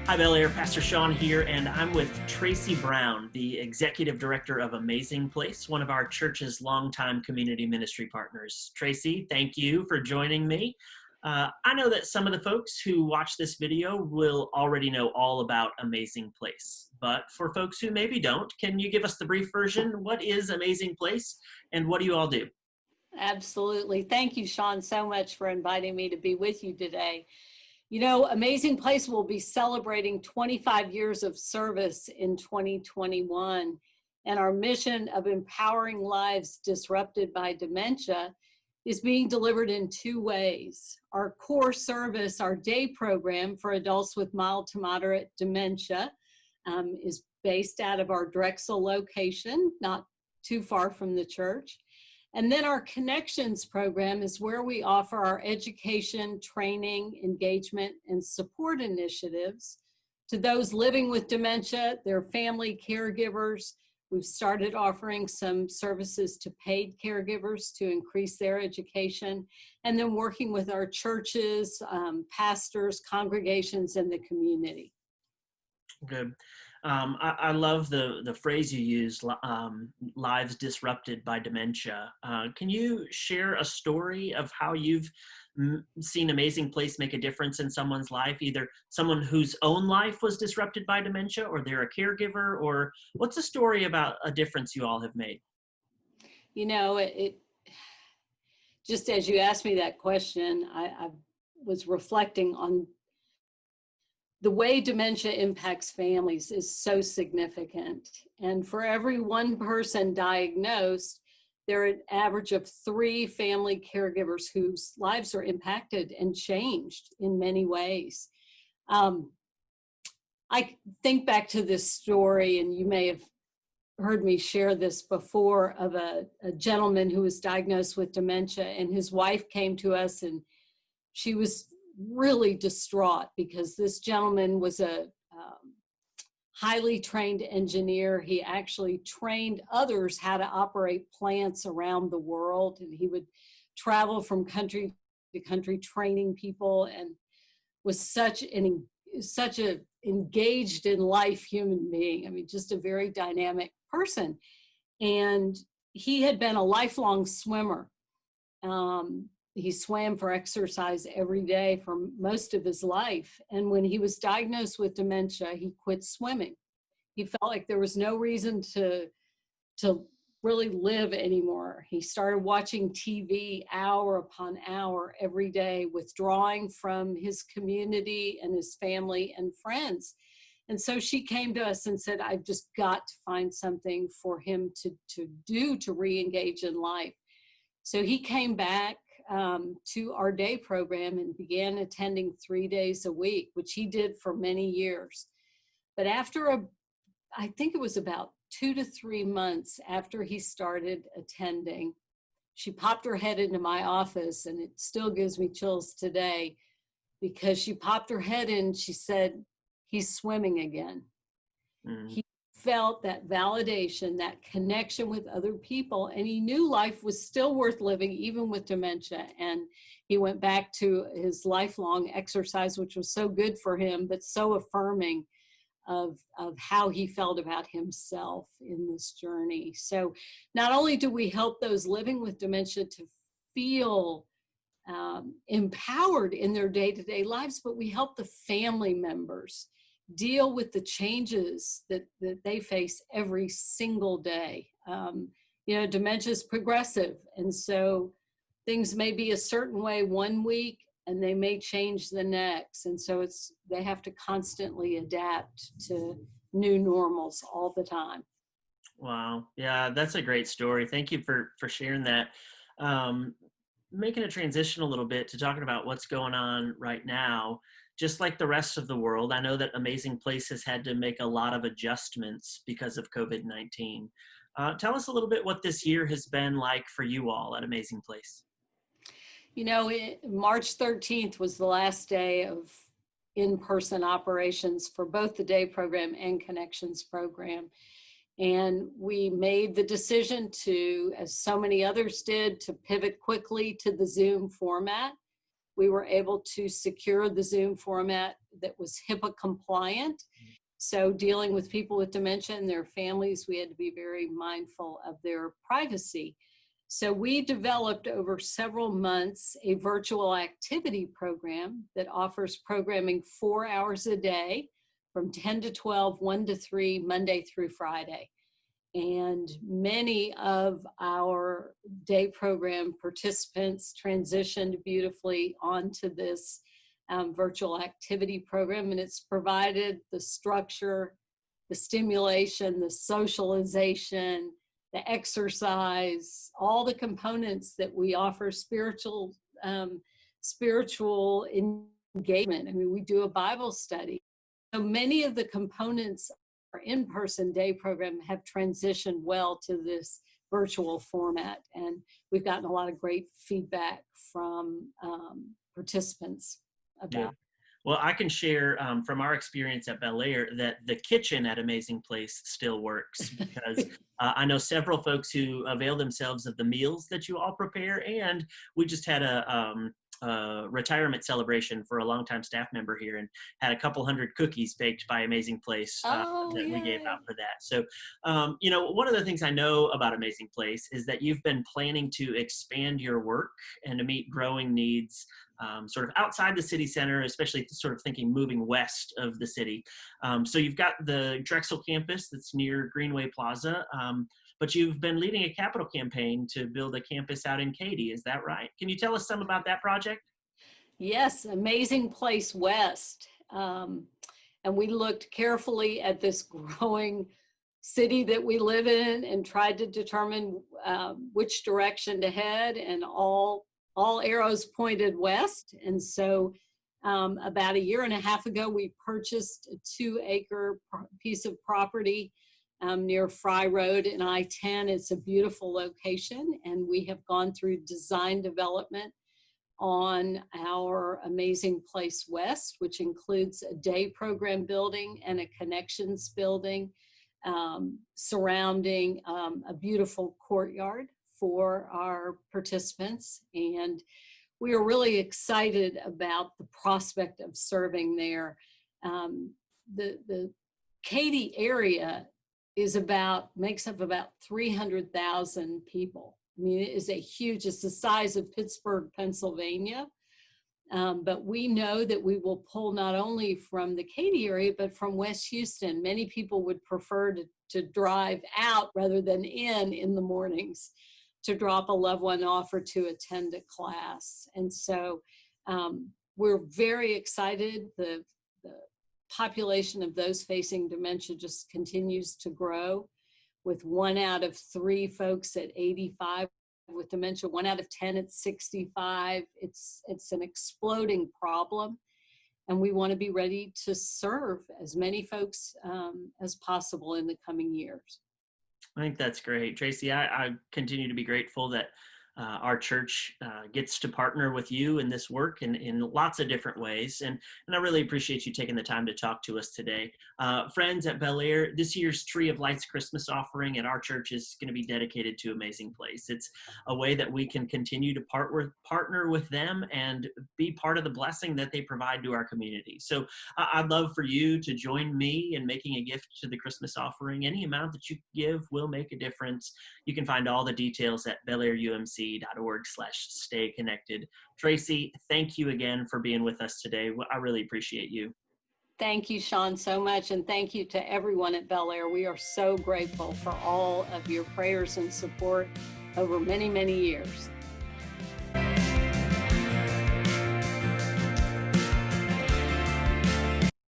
Hi, Bel Air. Pastor Sean here, and I'm with Tracy Brown, the Executive Director of Amazing Place, one of our church's longtime community ministry partners. Tracy, thank you for joining me. I know that some of the folks who watch this video will already know all about Amazing Place, but for folks who maybe don't, can you give us the brief version? What is Amazing Place, and what do you all do? Absolutely. Thank you, Sean, so much for inviting me to be with you today. You know, Amazing Place will be celebrating 25 years of service in 2021, and our mission of empowering lives disrupted by dementia is being delivered in two ways. Our core service, our day program for adults with mild to moderate dementia, is based out of our Drexel location, not too far from the church. And then our Connections program is where we offer our education, training, engagement, and support initiatives to those living with dementia, their family caregivers. We've started offering some services to paid caregivers to increase their education, and then working with our churches, pastors, congregations, and the community. Good. I love the phrase you used, lives disrupted by dementia. Can you share a story of how you've seen Amazing Place make a difference in someone's life, either someone whose own life was disrupted by dementia, or they're a caregiver, or what's a story about a difference you all have made? You know, it just as you asked me that question, I was reflecting on the way dementia impacts families is so significant. And for every one person diagnosed, there are an average of 3 family caregivers whose lives are impacted and changed in many ways. I think back to this story, and you may have heard me share this before, of a gentleman who was diagnosed with dementia, and his wife came to us, and she was really distraught because this gentleman was a highly trained engineer. He actually trained others how to operate plants around the world, and he would travel from country to country training people, and was such a engaged in life human being. I mean, just a very dynamic person. And he had been a lifelong swimmer. He swam for exercise every day for most of his life. And when he was diagnosed with dementia, he quit swimming. He felt like there was no reason to really live anymore. He started watching TV hour upon hour every day, withdrawing from his community and his family and friends. And so she came to us and said, I've just got to find something for him to do to re-engage in life. So he came back to our day program and began attending 3 days a week, which he did for many years. But after I think it was about 2 to 3 months after he started attending, she popped her head into my office, and it still gives me chills today, because she popped her head in, she said, he's swimming again. Mm-hmm. He felt that validation, that connection with other people, and he knew life was still worth living even with dementia. And he went back to his lifelong exercise, which was so good for him, but so affirming of how he felt about himself in this journey. So not only do we help those living with dementia to feel empowered in their day-to-day lives, but we help the family members deal with the changes that they face every single day. You know, dementia is progressive, and so things may be a certain way one week, and they may change the next. And so they have to constantly adapt to new normals all the time. Wow. Yeah, that's a great story. Thank you for sharing that. Making a transition a little bit to talking about what's going on right now. Just like the rest of the world, I know that Amazing Place has had to make a lot of adjustments because of COVID-19. Tell us a little bit what this year has been like for you all at Amazing Place. You know, March 13th was the last day of in-person operations for both the day program and Connections program. And we made the decision to, as so many others did, to pivot quickly to the Zoom format. We were able to secure the Zoom format that was HIPAA compliant. So dealing with people with dementia and their families, we had to be very mindful of their privacy. So we developed over several months a virtual activity program that offers programming 4 hours a day from 10 to 12, 1 to 3, Monday through Friday. And many of our day program participants transitioned beautifully onto this virtual activity program, and it's provided the structure, the stimulation, the socialization, the exercise, all the components that we offer spiritual engagement. I mean, we do a Bible study. So many of the components of our in-person day program have transitioned well to this virtual format, and we've gotten a lot of great feedback from participants about. Yeah. Well, I can share from our experience at Bel Air that the kitchen at Amazing Place still works because I know several folks who avail themselves of the meals that you all prepare. And we just had a retirement celebration for a longtime staff member here and had a couple hundred cookies baked by Amazing Place that we gave out for that. So, one of the things I know about Amazing Place is that you've been planning to expand your work and to meet growing needs sort of outside the city center, especially sort of thinking moving west of the city. So you've got the Drexel campus that's near Greenway Plaza, but you've been leading a capital campaign to build a campus out in Katy. Is that right? Can you tell us some about that project? Yes, Amazing Place West. And we looked carefully at this growing city that we live in and tried to determine which direction to head, and all arrows pointed west. And so about a year and a half ago, we purchased a 2-acre piece of property near Fry Road and I-10. It's a beautiful location, and we have gone through design development on our Amazing Place West, which includes a day program building and a connections building surrounding a beautiful courtyard for our participants. And we are really excited about the prospect of serving there. The Katy area makes up about 300,000 people. I mean, it is it's the size of Pittsburgh, Pennsylvania. But we know that we will pull not only from the Katy area, but from West Houston. Many people would prefer to drive out rather than in the mornings to drop a loved one off or to attend a class. And so we're very excited. The population of those facing dementia just continues to grow, with 1 out of 3 folks at 85 with dementia, 1 out of 10 at 65. It's an exploding problem, and we want to be ready to serve as many folks as possible in the coming years. I think that's great. Tracy, I continue to be grateful that our church gets to partner with you in this work in lots of different ways. And I really appreciate you taking the time to talk to us today. Friends at Bel Air, this year's Tree of Lights Christmas offering at our church is going to be dedicated to Amazing Place. It's a way that we can continue to partner with them and be part of the blessing that they provide to our community. So I'd love for you to join me in making a gift to the Christmas offering. Any amount that you give will make a difference. You can find all the details at belairumc.org/stay connected. Tracy, thank you again for being with us today. I really appreciate you. Thank you, Sean, so much. And thank you to everyone at Bel Air. We are so grateful for all of your prayers and support over many, many years.